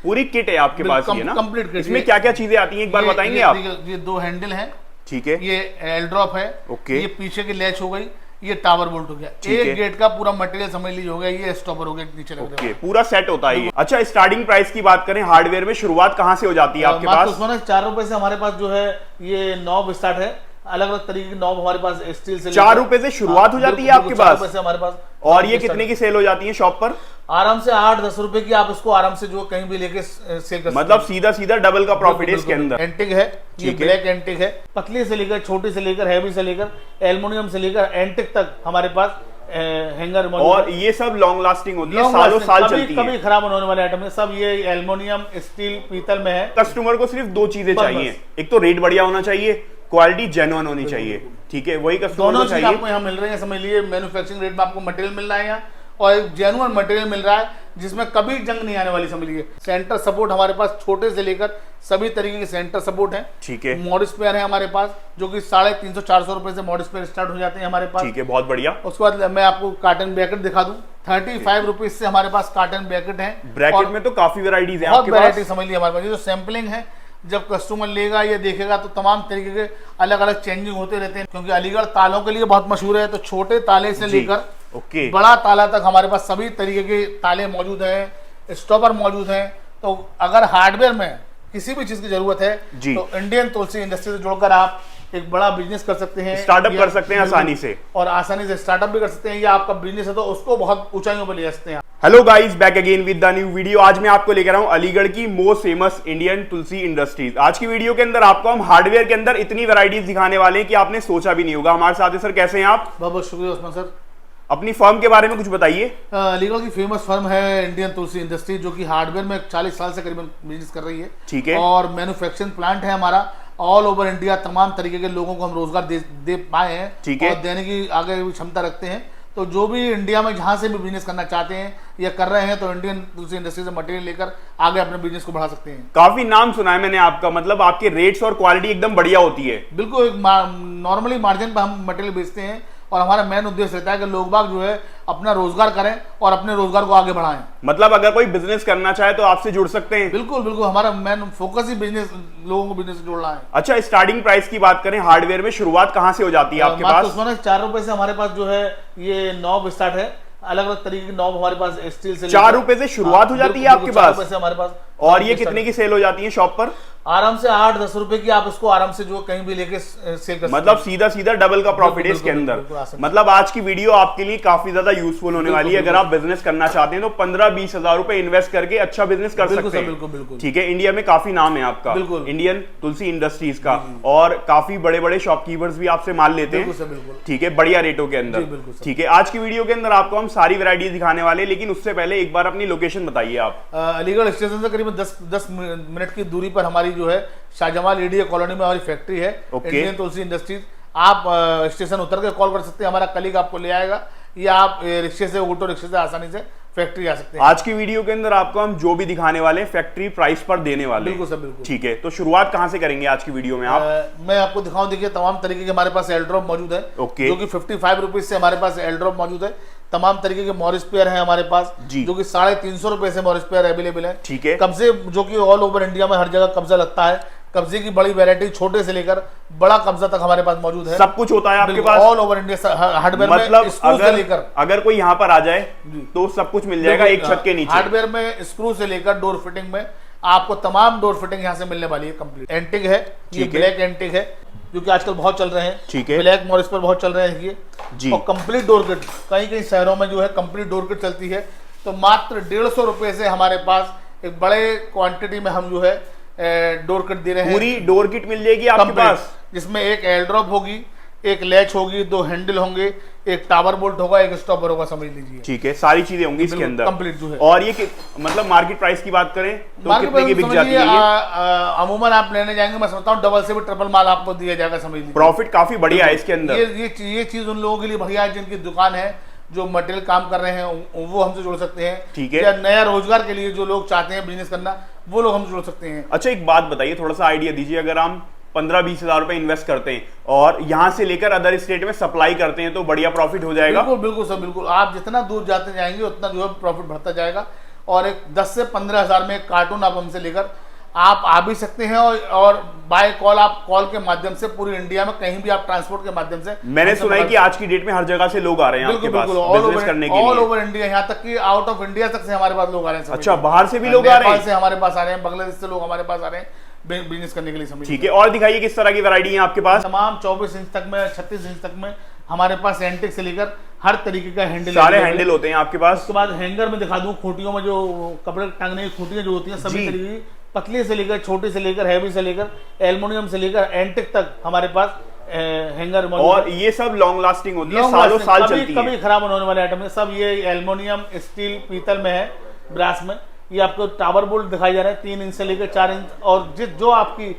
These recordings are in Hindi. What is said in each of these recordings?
पूरी किट है आपके पास ये ना? Complete kit. इसमें क्या क्या चीजें आती हैं एक बार बताएंगे आप? ये 2 हैंडल है, ठीक है, ये एल ड्रॉप है, ओके, ये पीछे की लैच हो गई, ये टावर बोल्ट हो गया, एक गेट का पूरा मटेरियल समझ लीजिए हो गया, ये स्टॉपर हो गया नीचे लग रहा है, पूरा सेट होता है ये। अच्छा, स्टार्टिंग प्राइस की बात करें हार्डवेयर में, शुरुआत कहां से हो जाती है आपके पास? उसमें 4 रुपए से हमारे पास जो है ये नॉब स्टार्ट है, अलग अलग तरीके की नॉब हमारे पास स्टील से 4 रुपए से शुरुआत हो जाती है आपके पास? 4 रुपए से हमारे पास। और ये कितने की सेल हो जाती है शॉप पर? आराम से 8-10 रुपए की आप इसको आराम से जो कहीं भी लेके सेल कर, मतलब सीधा सीधा डबल का प्रॉफिट है इसके अंदर। एंटिक है, ये ब्लैक एंटिक है, पतली से लेकर छोटी से लेकर हैवी से लेकर एल्युमिनियम से लेकर एंटिक तक हमारे पास हैंगर मौजूद। और ये सब लॉन्ग लास्टिंग होती है, सालों साल चलती है, कभी खराब होने वाले आइटम है सब। ये एल्युमिनियम, स्टील, पीतल में है। कस्टमर को सिर्फ 2 चीजें चाहिए, एक तो रेट बढ़िया होना चाहिए, क्वालिटी जेन्युइन होनी चाहिए, ठीक है, वही कस्टमर को चाहिए। आपको यहाँ मिल रहे हैं, समझ लीजिए मैन्युफैक्चरिंग रेट में आपको मटेरियल मिल रहा है यहाँ, और एक जेन्युइन मटेरियल मिल रहा है जिसमें कभी जंग नहीं आने वाली, समझ लीजिए। सेंटर सपोर्ट हमारे पास छोटे से लेकर सभी तरीके के सेंटर सपोर्ट हैं, ठीक है। मॉड स्पेयर है हमारे पास जो कि 350-400 रुपए से मॉड स्पेयर स्टार्ट हो जाते हैं हमारे पास, ठीक है, बहुत बढ़िया। उसके बाद मैं आपको कार्टन ब्रैकेट दिखा दूं, 35 रुपीज से हमारे पास कार्टन ब्रैकेट है। ब्रैकेट में तो काफी वेराइटीज है, बहुत वेराइटी समझ लीजिए हमारे पास। ये जो सैंपलिंग है, जब कस्टमर लेगा ये देखेगा तो तमाम तरीके के अलग अलग चेंजिंग होते रहते हैं, क्योंकि अलीगढ़ तालों के लिए बहुत मशहूर है। तो छोटे ताले से लेकर बड़ा ताला तक हमारे पास सभी तरीके के ताले मौजूद हैं, स्टॉपर मौजूद हैं। तो अगर हार्डवेयर में किसी भी चीज की जरूरत है तो इंडियन तुलसी इंडस्ट्री से जुड़कर आप एक बड़ा बिजनेस कर सकते हैं, स्टार्टअप कर सकते हैं आसानी से, और आसानी से स्टार्टअप भी कर सकते हैं। या आपका बिजनेस है तो उसको बहुत ऊंचाइयों पर ले जा सकते हैं। Hello guys, back again with the new video. आज मैं आपको लेकर आया हूं अलीगढ़ की मोस्ट फेमस इंडियन तुलसी इंडस्ट्रीज। आज की वीडियो के अंदर आपको हम हार्डवेयर के अंदर इतनी वैरायटीज दिखाने वाले हैं कि आपने सोचा भी नहीं होगा। हमारे साथ है सर, कैसे हैं आप? बहुत बहुत शुक्रिया उस्मान सर। अपनी फर्म के बारे में कुछ बताइए। अलीगढ़ की फेमस फर्म है इंडियन तुलसी इंडस्ट्री, जो कि हार्डवेयर में 40 साल से करीबन बिजनेस कर रही है, ठीक है। और मैन्युफैक्चरिंग प्लांट है हमारा ऑल ओवर इंडिया। तमाम तरीके के लोगों को हम रोजगार दे पाए हैं, ठीक है, और देने की आगे भी क्षमता रखते हैं। तो जो भी इंडिया में जहां से भी बिजनेस करना चाहते हैं या कर रहे हैं तो इंडियन तुलसी इंडस्ट्री से मटेरियल लेकर आगे अपने बिजनेस को बढ़ा सकते हैं। काफी नाम सुना है मैंने आपका, मतलब आपके रेट्स और क्वालिटी एकदम बढ़िया होती है। बिल्कुल, नॉर्मली मार्जिन पर हम मटेरियल बेचते हैं, और हमारा मेन उद्देश्य रहता है कि लोग बाग जो है अपना रोजगार करें और अपने रोजगार को आगे बढ़ाएं। मतलब अगर कोई बिजनेस करना चाहे तो आपसे जुड़ सकते हैं? बिल्कुल बिल्कुल, हमारा मेन फोकस ही बिजनेस, लोगों को बिजनेस से जोड़ना है। अच्छा, स्टार्टिंग प्राइस की बात करें हार्डवेयर में, शुरुआत कहां से हो जाती है आपके पास? 4 रुपए से हमारे पास जो है ये नॉब स्टार्ट है, अलग अलग तरीके की नॉब हमारे पास स्टील से 4 रुपए से शुरुआत हो जाती है आपके पास? 4 रुपए से हमारे पास। और ये कितने की सेल हो जाती है शॉप पर? आराम से 8-10 रुपए की आप इसको आराम से जो कहीं भी लेके सेल कर, मतलब सीधा सीधा डबल का प्रॉफिट है इसके अंदर। मतलब आज की वीडियो आपके लिए काफी ज्यादा यूजफुल होने वाली है। अगर आप बिजनेस करना चाहते हैं तो 15-20 हजार रुपए इन्वेस्ट करके अच्छा बिजनेस कर सकते हैं। बिल्कुल, ठीक है। इंडिया में काफी नाम है आपका, इंडियन तुलसी इंडस्ट्रीज का, और काफी बड़े बड़े शॉपकीपर्स भी आपसे माल लेते हैं, ठीक है, बढ़िया रेटों के अंदर, ठीक है। आज की वीडियो के अंदर आपको हम सारी वैरायटी दिखाने वाले, लेकिन उससे पहले एक बार अपनी लोकेशन बताइए आप। अलीगढ़ स्टेशन से करीबन 10 मिनट की दूरी पर हमारी जो है शाहजमाल एडीए कॉलोनी में हमारी फैक्ट्री है, इंडियन तुलसी इंडस्ट्रीज। आप स्टेशन उतर के कॉल कर सकते हैं, हमारा कलीग आपको ले आएगा, या आप रिक्शे से, ऑटो रिक्शे से आसानी से फैक्ट्री आ सकते हैं। आज की वीडियो के अंदर आपको हम जो भी दिखाने वाले हैं फैक्ट्री प्राइस पर देने वाले। बिल्कुल सर, बिल्कुल, ठीक है। तो शुरुआत कहां से करेंगे आज की वीडियो में आप? मैं आपको दिखाऊं, देखिए तमाम तरीके के हमारे पास एल ड्रॉप मौजूद है, जो कि 55 रुपीज से हमारे पास एल ड्रॉप मौजूद है। तमाम तरीके के मॉरिस पेयर है हमारे पास, जो कि 350 रुपए से मॉरिस पेयर अवेलेबल है, ठीक है। कब्जे जो कि ऑल ओवर इंडिया में हर जगह कब्जा लगता है, कब्जे की बड़ी वैरायटी, छोटे से लेकर बड़ा कब्जा तक हमारे पास मौजूद है। सब कुछ होता है आपके पास ऑल ओवर इंडिया हार्डवेयर, मतलब स्क्रू से लेकर, अगर कोई यहाँ पर आ जाए तो सब कुछ मिल जाएगा एक छत के नीचे। हार्डवेयर में स्क्रू से लेकर डोर फिटिंग में आपको तमाम डोर फिटिंग यहाँ से मिलने वाली है। कंप्लीट एंटिक है, ये ब्लैक एंटिक है जो कि आजकल बहुत चल रहे हैं, ठीक है। ब्लैक मॉरिस पर बहुत चल रहे हैं ये, और कंप्लीट डोर किट कई शहरों में जो है कंप्लीट डोर किट चलती है। तो मात्र 150 रुपए से हमारे पास एक बड़े क्वांटिटी में हम जो है डोर किट दे रहे हैं। पूरी डोर किट मिल जाएगी आपके पास, जिसमें एक एल ड्रॉप होगी, एक लैच होगी, 2 हैंडल होंगे, एक टावर बोल्ट होगा, एक स्टॉपर होगा, समझ लीजिए, ठीक है। सारी चीजें होंगी इसके अंदर कंप्लीट जो है। और ये मतलब मार्केट प्राइस की बात करें तो कितने की बिक जाती है? अमूमन आप लेने जाएंगे, मैं समझता हूँ डबल से भी ट्रिपल माल आपको दिया जाएगा, समझ लीजिए। प्रॉफिट काफी बढ़िया है इसके अंदर। ये चीज उन लोगों के लिए बढ़िया है जिनकी दुकान है, जो मटेरियल काम कर रहे हैं, वो हमसे जुड़ सकते हैं, ठीक है। या नया रोजगार के लिए जो लोग चाहते हैं बिजनेस करना, वो लोग हमसे जुड़ सकते हैं। अच्छा, एक बात बताइए, थोड़ा सा आइडिया दीजिए। अगर हम 15-20 हजार रुपए इन्वेस्ट करते हैं और यहाँ से लेकर अदर स्टेट में सप्लाई करते हैं तो बढ़िया प्रॉफिट हो जाएगा? बिल्कुल बिल्कुल सर, बिल्कुल। आप जितना दूर जाते जाएंगे उतना जो है प्रॉफिट बढ़ता जाएगा। और एक 10 से 15 हज़ार में एक कार्टून आप हमसे लेकर आप आ भी सकते हैं, और बाय कॉल आप कॉल के माध्यम से पूरी इंडिया में कहीं भी आप ट्रांसपोर्ट के माध्यम से। मैंने सुना है कि आज की डेट में हर जगह से लोग आ रहे हैं आपके पास बिजनेस करने के लिए, ऑल ओवर इंडिया, यहाँ तक कि आउट ऑफ इंडिया तक से हमारे पास लोग आ रहे हैं। अच्छा, बाहर से भी लोग आ रहे हैं? से हमारे पास आ रहे हैं, बांग्लादेश से लोग हमारे पास आ रहे हैं बिजनेस करने के लिए। ठीक है, और दिखाइए किस तरह की वैरायटी है आपके पास। तमाम 24 इंच तक में, 36 इंच तक में हमारे पास एंटिक से लेकर हर तरीके का हैंडल, सारे हैंडल होते हैं आपके पास। उसके बाद हैंगर में दिखा दूं, खूंटियों में जो कपड़े टांगने की खूंटियां जो होती हैं सभी तरीके की, पतली से लेकर छोटी से लेकर हैवी से लेकर एल्युमिनियम से लेकर एंटिक तक हमारे पास हैंगर मौजूद। और ये सब लॉन्ग लास्टिंग होती है, सालों साल चलती है, कभी खराब होने वाले आइटम है सब। ये एल्युमिनियम, स्टील, पीतल में है, ब्रास में। ये आपको टावर बोल्ट दिखाई जा रहा है 3 इंच से लेकर 4 इंच, और जो आपकी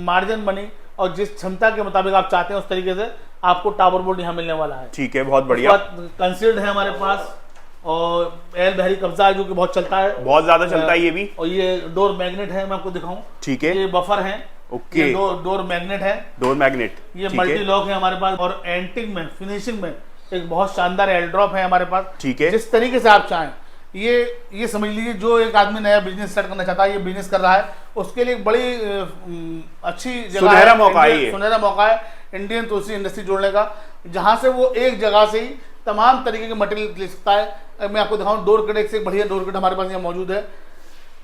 मार्जिन बनी और जिस क्षमता के मुताबिक आप चाहते हैं उस तरीके से आपको टावर बोल्ट यहाँ मिलने वाला है। ठीक है, बहुत बढ़िया। कंसील्ड है हमारे पास, और एल बहरी कब्जा है जो कि बहुत चलता है, बहुत ज्यादा चलता है ये भी। और ये डोर मैग्नेट है, मैं आपको दिखाऊं। ठीक है, ये बफर है। ओके, डोर मैग्नेट है, डोर मैग्नेट। ये मल्टी लॉक है हमारे पास, और एंटिक में फिनिशिंग में एक बहुत शानदार एल ड्रॉप है हमारे पास। ठीक है, जिस तरीके से आप चाहें, ये समझ लीजिए जो एक आदमी नया बिजनेस स्टार्ट करना चाहता है, ये बिजनेस कर रहा है, उसके लिए एक बड़ी अच्छी जगह, सुनहरा मौका है, सुनहरा मौका है इंडियन तुलसी इंडस्ट्री जोड़ने का, जहां से वो एक जगह से ही तमाम तरीके के मटेरियल ले सकता है। मैं आपको दिखाऊं, डोर कट, एक से बढ़िया डोर कट हमारे पास यहाँ मौजूद है।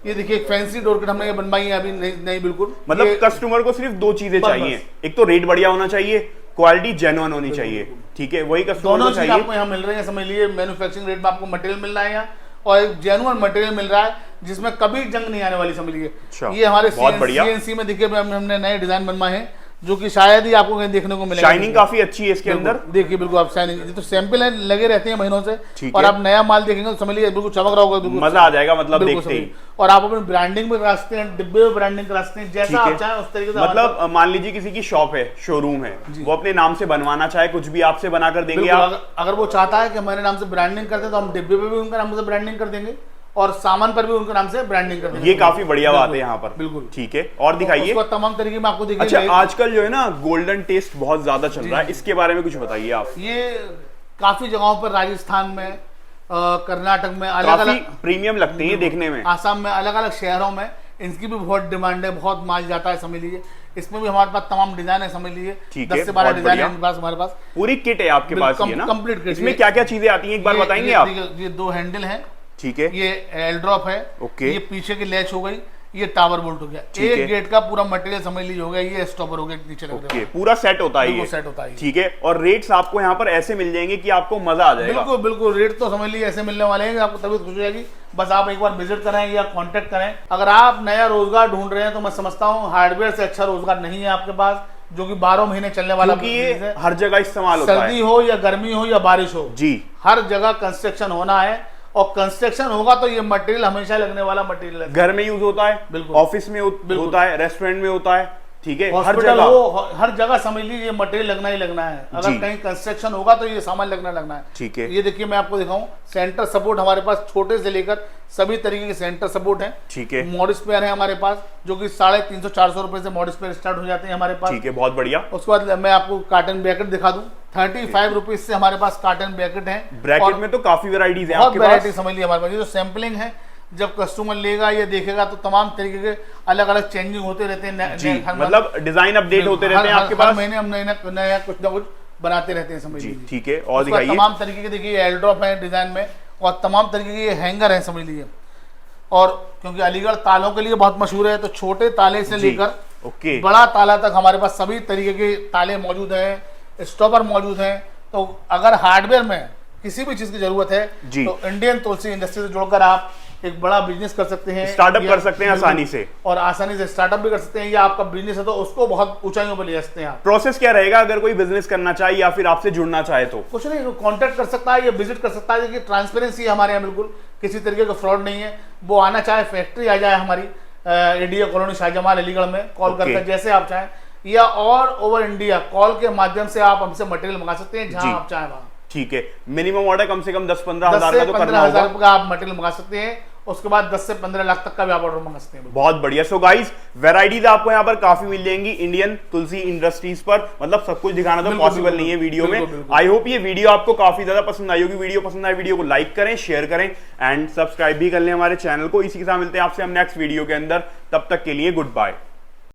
ये देखिए, एक फैंसी डोर कट हमने ये बनवाई है अभी, नहीं बिल्कुल। मतलब कस्टमर को सिर्फ 2 चीजें चाहिए, एक तो रेट बढ़िया होना चाहिए, क्वालिटी जेन्युइन होनी चाहिए। ठीक है, वही कस्टमर को चाहिए। आपको यहाँ मिल रहे हैं, समझ लीजिए मैन्युफैक्चरिंग रेट में आपको मटेरियल मिल रहा है यहाँ, और एक जेन्युइन मटेरियल मिल रहा है जिसमें कभी जंग नहीं आने वाली, समझ लीजिए। ये हमारे CNC में देखिए हमने नए डिजाइन बनवाए हैं जो कि शायद ही आपको कहीं देखने को मिलेगा। शाइनिंग काफी अच्छी है इसके अंदर, देखिए बिल्कुल आप शाइनिंग, ये तो सैंपल है, लगे रहते हैं महीनों से, और आप नया माल देखेंगे तो समझ लीजिए बिल्कुल चमक रहा होगा, मजा आ जाएगा मतलब देखते ही। और आप अपनी ब्रांडिंग में करा सकते हैं, डिब्बे में ब्रांडिंग करा सकते हैं, जैसा आप चाहें उस तरीके से। मतलब मान लीजिए किसी की शॉप है, शोरूम है, वो अपने नाम से बनवाना चाहे, कुछ भी आपसे बना कर देंगे आप। अगर वो चाहता है कि हमारे नाम से ब्रांडिंग करते तो हम डिब्बे पे भी उनका नाम से ब्रांडिंग कर देंगे, और सामान पर भी उनके नाम से ब्रांडिंग कर देंगे। ये काफी बढ़िया बात है यहाँ पर, बिल्कुल। ठीक है, और दिखाइए तमाम तरीके में आपको देखिए। अच्छा, आजकल जो है ना गोल्डन टेस्ट बहुत ज्यादा चल रहा है, इसके बारे में कुछ बताइए आप। ये काफी जगहों पर, राजस्थान में, कर्नाटक में अलग अलग प्रीमियम लगते हैं देखने में, आसाम में, अलग अलग शहरों में इनकी भी बहुत डिमांड है, बहुत माल जाता है, समझ लीजिए। इसमें भी हमारे पास तमाम डिजाइन है, समझ लीजिए 10 से 12 डिजाइन है हमारे पास। पूरी किट है आपके पास, ये ना कंप्लीट किट। इसमें क्या क्या चीजें आती हैं एक बार बताएंगे आप। ये 2 हैंडल है, ठीक है, ये एल ड्रॉप है, ओके, ये पीछे की लैच हो गई, ये टावर बोल्ट हो गया, एक गेट का पूरा मटेरियल समझ लीजिए हो गया, ये स्टॉपर हो गया नीचे लग रहा है, पूरा सेट होता है, ये सेट होता है। ठीक है, और रेट्स आपको यहाँ पर ऐसे मिल जाएंगे कि आपको मजा आ जाएगा। बिल्कुल बिल्कुल, रेट तो समझ लीजिए ऐसे मिलने वाले हैं, आपको तबीयत खुश हो जाएगी। बस आप एक बार विजिट करें या कांटेक्ट करें। अगर आप नया रोजगार ढूंढ रहे हैं तो मैं समझता हूँ हार्डवेयर से अच्छा रोजगार नहीं है आपके पास, जो कि 12 महीने चलने वाला, ये हर जगह इस्तेमाल होता है, सर्दी हो या गर्मी हो या बारिश हो जी, हर जगह कंस्ट्रक्शन होना है, और कंस्ट्रक्शन होगा तो ये मटेरियल हमेशा लगने वाला मटेरियल है। घर में यूज होता है, बिल्कुल, ऑफिस में होता है, रेस्टोरेंट में होता है, ठीक है, हर जगह समझ लीजिए मटेरियल लगना ही लगना है। अगर कहीं कंस्ट्रक्शन होगा तो ये सामान लगना है, ठीक है। ये देखिए मैं आपको दिखाऊं, सेंटर सपोर्ट हमारे पास छोटे से लेकर सभी तरीके के सेंटर सपोर्ट है, ठीक है। मॉड स्पेयर है हमारे पास जो कि 350-400 रुपए से मॉड स्पेयर स्टार्ट हो जाते हैं हमारे पास, ठीक है, बहुत बढ़िया। उसके बाद मैं आपको कार्टन ब्रैकेट दिखा दूं, 35 रुपीज से हमारे पास कार्टन ब्रैकेट है। ब्रैकेट में तो काफी वैरायटीज है आपके पास, वैरायटी समझ लीजिए हमारे पास। ये जो सैंपलिंग है, जब कस्टमर लेगा या देखेगा तो तमाम तरीके के अलग अलग चेंजिंग होते रहते हैं, मतलब डिजाइन अपडेट होते रहते हैं आपके पास, महीने हम नया कुछ ना कुछ बनाते रहते हैं, समझ लीजिए, ठीक है। और दिखाइए तमाम तरीके के, देखिए एल ड्रॉप है डिजाइन में, और तमाम तरीके के हैंगर है, समझ लीजिए। और क्योंकि अलीगढ़ तालों के लिए बहुत मशहूर है, तो छोटे ताले से लेकर बड़ा ताला तक हमारे पास सभी तरीके के ताले मौजूद हैं, स्टॉपर मौजूद हैं। तो अगर हार्डवेयर में किसी भी चीज की जरूरत है तो इंडियन तुलसी इंडस्ट्री से जुड़कर आप एक बड़ा बिजनेस कर सकते हैं, स्टार्टअप कर सकते हैं आसानी से, और आसानी से स्टार्टअप भी कर सकते हैं, या आपका बिजनेस है तो उसको बहुत ऊंचाइयों पर ले जा सकते हैं। प्रोसेस क्या रहेगा अगर कोई बिजनेस करना चाहे या फिर आपसे जुड़ना चाहे तो? कुछ नहीं, कांटेक्ट कर सकता है या विजिट कर सकता है। ट्रांसपेरेंसी हमारे यहाँ बिल्कुल किसी तरीके का फ्रॉड नहीं है। वो आना चाहे फैक्ट्री आ जाए हमारी इंडिया कॉलोनी शाहजमाल अलीगढ़ में, कॉल करके जैसे आप चाहें, या और ओवर इंडिया कॉल के माध्यम से आप हमसे मटेरियल मंगा सकते हैं जहां आप चाहें वहां, ठीक है। मिनिमम ऑर्डर कम से कम 10-15 हज़ार का तो करना होगा, आप मटेरियल मंगा सकते हैं। उसके बाद 10 से 15 लाख तक का भी आप ऑर्डर मंगा सकते हैं। बहुत बढ़िया। सो गाइस वैरायटीज आपको यहाँ पर काफी मिल जाएंगी इंडियन तुलसी इंडस्ट्रीज पर, मतलब सब कुछ दिखाना तो पॉसिबल नहीं है वीडियो में। आई होप ये वीडियो आपको काफी ज्यादा पसंद आई होगी। वीडियो पसंद आए वीडियो को लाइक करें, शेयर करें एंड सब्सक्राइब भी कर लें हमारे चैनल को। इसी के साथ मिलते हैं आपसे हम नेक्स्ट वीडियो के अंदर, तब तक के लिए गुड बाय।